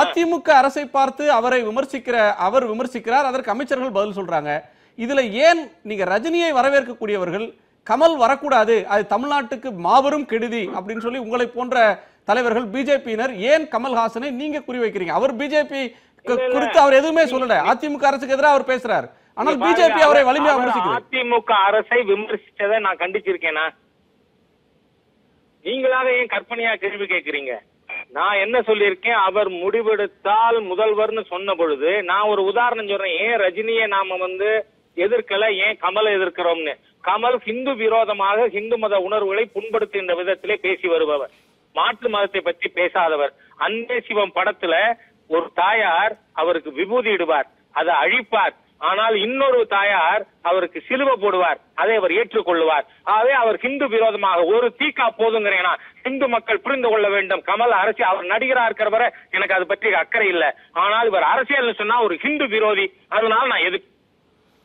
அதிமுக அரசை பார்த்து அவர் விமர்சிக்கிறார், அதற்கு அமைச்சர்கள் பதில் சொல்றாங்க. இதுல ஏன் நீங்க ரஜினியை வரவேற்கக்கூடியவர்கள் கமல் வரக்கூடாது, அது தமிழ்நாட்டுக்கு மாபெரும் கெடுதி அப்படின்னு சொல்லி உங்களை போன்ற தலைவர்கள் பிஜேபியினர் ஏன் கமல்ஹாசனை நீங்க குறிவைக்கிறீங்க? அவர் பிஜேபி குறித்து அவர் எதுவுமே சொல்லல, அதிமுக அரசுக்கு எதிராக அவர் பேசுறார், ஆனால் பிஜேபி அவரை வலிமையாக விமர்சிக்கிறது. அதிமுக அரசை விமர்சிச்சதை நான் கண்டிச்சிருக்கேனா? நீங்களாக ஏன் கற்பனையா கேள்வி கேட்கிறீங்க? நான் என்ன சொல்லியிருக்கேன், அவர் முடிவெடுத்தால் முதல்வர்னு சொன்ன பொழுது நான் ஒரு உதாரணம் சொல்றேன். ஏன் ரஜினியை நாம எதிர்க்கல, ஏன் கமலை எதிர்க்கிறோம்னு. கமல் ஹிந்து விரோதமாக ஹிந்து மத உணர்வுகளை புண்படுத்துகின்ற விதத்திலே பேசி வருபவர், மாற்று மதத்தை பற்றி பேசாதவர். அன்பே சிவம் படத்துல ஒரு தாயார் அவருக்கு விபூதி இடுவார், அதை அழிப்பார். ஆனால் இன்னொரு தாயார் அவருக்கு சிலுவை போடுவார், அதை அவர் ஏற்றுக்கொள்வார். ஆகவே அவர் ஹிந்து விரோதமாக ஒரு தீக்கா போதுங்கிறேனா ஹிந்து மக்கள் புரிந்து கொள்ள வேண்டும். கமல் அரசியல், அவர் நடிகரா இருக்கிறவரை எனக்கு அது பற்றி அக்கறை இல்லை. ஆனால் இவர் அரசியல் சொன்னா ஒரு ஹிந்து விரோதி, அதனால நான் எதுக்கு.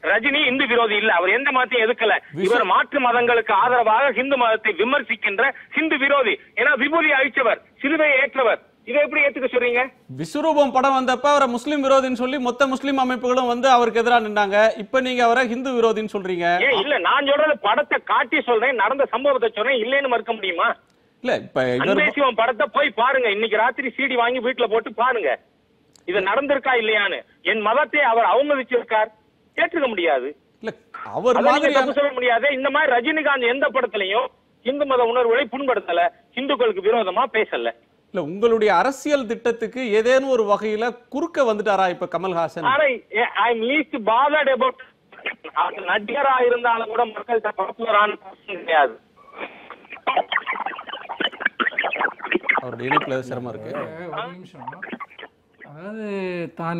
ரஜினி இந்து விரோதி இல்ல, அவர் எந்த மதத்தையும் எதுக்கல. இவர் மாற்று மதங்களுக்கு ஆதரவாக ஹிந்து மதத்தை விமர்சிக்கின்ற ஹிந்து விரோதி. ஏன்னா விபூதி அழிச்சவர், சிலுவையை ஏற்றவர். இதை எப்படி ஏத்துக்க சொல்றீங்க? விஸ்வரூபம் படம் வந்தப்ப அவரை முஸ்லிம் விரோதின்னு சொல்லி மொத்த முஸ்லிம் அமைப்புகளும் அவருக்கு எதிராக நின்றாங்க. இப்ப நீங்க அவரை ஹிந்து விரோதின்னு சொல்றீங்க. ஏன் இல்ல, நான் சொல்றது படத்தை காட்டி சொல்றேன், நடந்த சம்பவத்தை சொல்றேன், இல்லைன்னு மறுக்க முடியுமா? இல்ல, இப்ப அன்பே சிவம் படத்தை போய் பாருங்க, இன்னைக்கு ராத்திரி சிடி வாங்கி வீட்டுல போட்டு பாருங்க, இது நடந்திருக்கா இல்லையான்னு. என் மதத்தை அவர் அவமதிச்சிருக்கார், ஏற்றுக்க முடியாது. இல்ல, அவர் மாதிரி சொல்ல முடியாது. இந்த மாதிரி ரஜினிகாந்த் எந்த படத்திலையும் இந்து மத உணர்வுகளை புண்படுத்தல, இந்துக்களுக்கு விரோதமா பேசல. இல்ல, உங்களுடைய அரசியல் திட்டத்துக்கு ஏதேனும் ஒரு வகையில குறுக்க வந்துட்டாரா இப்ப Kamal Haasan? I am least bothered about. நடிகரா இருந்தாலும் கூட மக்கள்கிட்ட பாப்புலரான கிடையாது. அவருடைய இணைப்புல சிரமம் இருக்கு. ஒரு நிமிஷம். அதாவது தான்